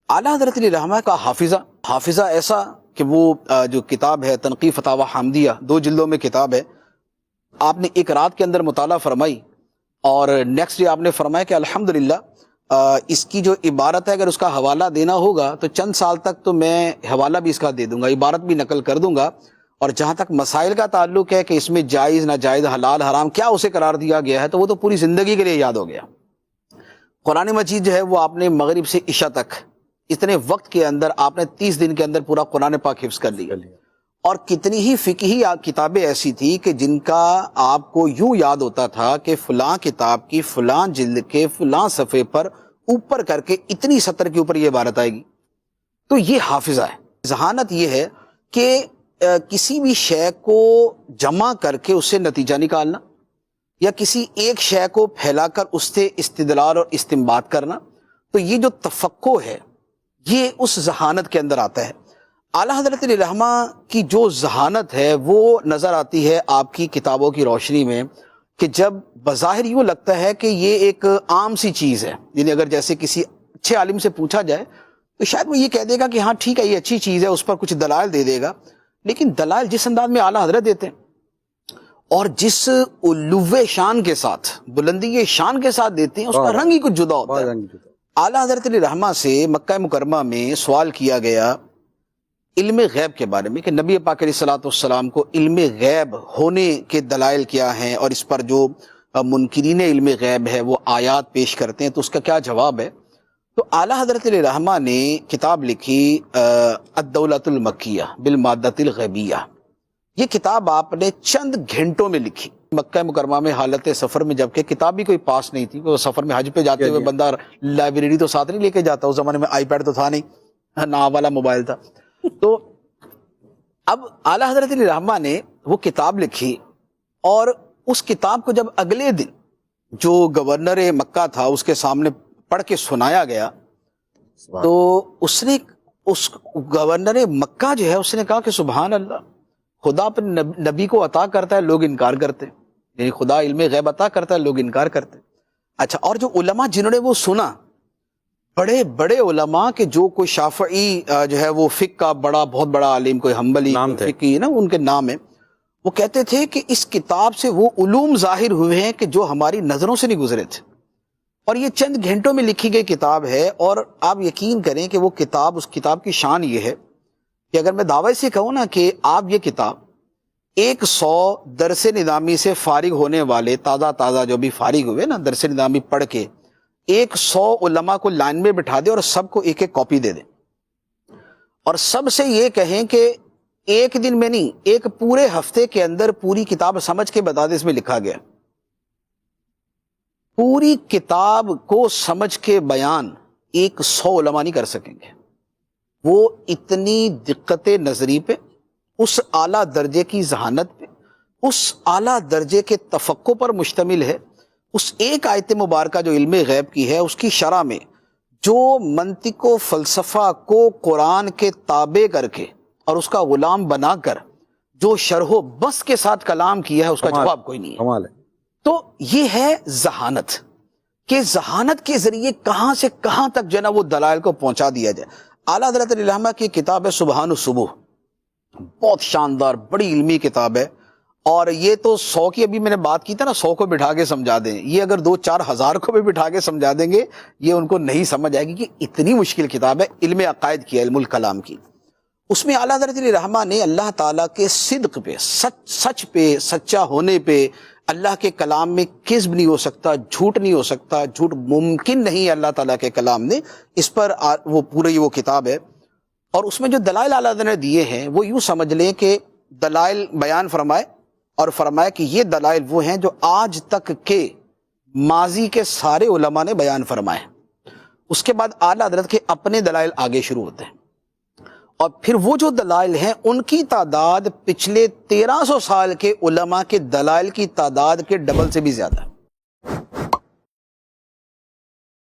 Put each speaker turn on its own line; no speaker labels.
اعلیٰ حضرت علیہ رحمہ کا حافظہ ایسا کہ وہ جو کتاب ہے تنقیح فتاوی حامدیہ 2 جلدوں میں کتاب ہے، آپ نے ایک رات کے اندر مطالعہ فرمائی اور نیکسٹ ڈے آپ نے فرمایا کہ الحمدللہ اس کی جو عبارت ہے اگر اس کا حوالہ دینا ہوگا تو چند سال تک تو میں حوالہ بھی اس کا دے دوں گا، عبارت بھی نقل کر دوں گا، اور جہاں تک مسائل کا تعلق ہے کہ اس میں جائز ناجائز حلال حرام کیا اسے قرار دیا گیا ہے تو وہ تو پوری زندگی کے لیے یاد ہو گیا۔ قرآن مجید جو ہے وہ آپ نے مغرب سے عشاء تک اتنے وقت کے اندر آپ نے 30 دن کے اندر پورا قرآن پاک حفظ کر لیا، اور کتنی ہی فقہی کتابیں ایسی تھی کہ جن کا آپ کو یوں یاد ہوتا تھا کہ فلاں کتاب کی فلاں جلد کے فلاں صفحے پر اوپر کر کے اتنی سطر کے اوپر یہ عبارت آئے گی۔ تو یہ حافظہ ہے۔ ذہانت یہ ہے کہ کسی بھی شے کو جمع کر کے اس سے نتیجہ نکالنا، یا کسی ایک شے کو پھیلا کر اس سے استدلال اور استنباط کرنا، تو یہ جو تفقہ ہے یہ اس ذہانت کے اندر آتا ہے۔ اعلیٰ حضرت علیہ رحمہ کی جو ذہانت ہے وہ نظر آتی ہے آپ کی کتابوں کی روشنی میں، کہ جب بظاہر یوں لگتا ہے کہ یہ ایک عام سی چیز ہے، یعنی اگر جیسے کسی اچھے عالم سے پوچھا جائے تو شاید وہ یہ کہہ دے گا کہ ہاں ٹھیک ہے یہ اچھی چیز ہے، اس پر کچھ دلائل دے دے گا، لیکن دلائل جس انداز میں اعلیٰ حضرت دیتے ہیں اور جس علو شان کے ساتھ بلندی شان کے ساتھ دیتے ہیں اس کا رنگ ہی کچھ جدا ہوتا ہے۔ اعلیٰ حضرت علیہ رحمہ سے مکہ مکرمہ میں سوال کیا گیا علم غیب کے بارے میں کہ نبی پاک علیہ الصلوۃ والسلام کو علم غیب ہونے کے دلائل کیا ہیں، اور اس پر جو منکرین علم غیب ہے وہ آیات پیش کرتے ہیں تو اس کا کیا جواب ہے۔ تو اعلیٰ حضرت علیہ رحمہ نے کتاب لکھی الدولۃ المکیہ بالمادۃ الغیبیہ۔ یہ کتاب آپ نے چند گھنٹوں میں لکھی مکہ مکرمہ میں حالت سفر میں، جبکہ کتاب بھی کوئی پاس نہیں تھی، وہ سفر میں حج پہ جاتے ہوئے بندہ لائبریری تو ساتھ نہیں لے کے جاتا، اس زمانے میں آئی پیڈ تو تھا نہیں، نہ والا موبائل تھا۔ تو اب اعلیٰ حضرت علیہ رحمہ نے وہ کتاب لکھی، اور اس کتاب کو جب اگلے دن جو گورنر مکہ تھا اس کے سامنے پڑھ کے سنایا گیا تو اس نے اس گورنر مکہ جو ہے اس نے کہا کہ سبحان اللہ، خدا اپنے نبی کو عطا کرتا ہے لوگ انکار کرتے ہیں، یعنی خدا علم غیب عطا کرتا ہے لوگ انکار کرتے ہیں۔ اچھا، اور جو علماء جنہوں نے وہ سنا، بڑے بڑے علماء کہ جو کوئی شافعی جو ہے وہ فقہ کا بہت بڑا عالم، کوئی حنبلی فقی نا ان کے نام ہیں، وہ کہتے تھے کہ اس کتاب سے وہ علوم ظاہر ہوئے ہیں کہ جو ہماری نظروں سے نہیں گزرے تھے، اور یہ چند گھنٹوں میں لکھی گئی کتاب ہے۔ اور آپ یقین کریں کہ وہ کتاب، اس کتاب کی شان یہ ہے کہ اگر میں دعوی سے کہوں نا کہ آپ یہ کتاب 100 درس نظامی سے فارغ ہونے والے تازہ جو بھی فارغ ہوئے نا درس نظامی پڑھ کے 100 علماء کو لائن میں بٹھا دے اور سب کو ایک ایک کاپی دے دیں، اور سب سے یہ کہیں کہ ایک دن میں نہیں، ایک پورے ہفتے کے اندر پوری کتاب سمجھ کے بتا دے اس میں لکھا گیا، پوری کتاب کو سمجھ کے بیان 100 علماء نہیں کر سکیں گے۔ وہ اتنی دقت نظری پہ، اس اعلیٰ درجے کی ذہانت پہ، اس اعلیٰ درجے کے تفقہ پر مشتمل ہے۔ اس ایک آیت مبارکہ جو علم غیب کی ہے اس کی شرح میں جو منطق و فلسفہ کو قرآن کے تابع کر کے اور اس کا غلام بنا کر جو شرح و بس کے ساتھ کلام کیا ہے اس کا جواب کوئی نہیں ہے۔ تو یہ ہے ذہانت، کہ ذہانت کے ذریعے کہاں سے کہاں تک جو ہے نا وہ دلائل کو پہنچا دیا جائے۔ اعلیٰ حضرت علیہ رحمہ کی کتاب ہے سبحان الصبح، بہت شاندار بڑی علمی کتاب ہے، اور یہ تو 100 کی ابھی میں نے بات کی تھا نا، 100 کو بٹھا کے سمجھا دیں، یہ اگر 2-4 ہزار کو بھی بٹھا کے سمجھا دیں گے یہ ان کو نہیں سمجھ آئے گی کہ اتنی مشکل کتاب ہے علم عقائد کی، علم الکلام کی۔ اس میں اعلیٰ حضرت علیہ رحمہ نے اللہ تعالیٰ کے صدق پہ، سچ پہ، سچا ہونے پہ، اللہ کے کلام میں کذب نہیں ہو سکتا، جھوٹ نہیں ہو سکتا، جھوٹ ممکن نہیں ہے اللہ تعالیٰ کے کلام نے، اس پر وہ پوری وہ کتاب ہے۔ اور اس میں جو دلائل اعلیٰ حضرت نے دیے ہیں وہ یوں سمجھ لیں کہ دلائل بیان فرمائے، اور فرمایا کہ یہ دلائل وہ ہیں جو آج تک کے ماضی کے سارے علماء نے بیان فرمائے۔ اس کے بعد اعلیٰ حضرت کے اپنے دلائل آگے شروع ہوتے ہیں، اور پھر وہ جو دلائل ہیں ان کی تعداد پچھلے 1300 سال کے علماء کے دلائل کی تعداد کے ڈبل سے بھی زیادہ ہے۔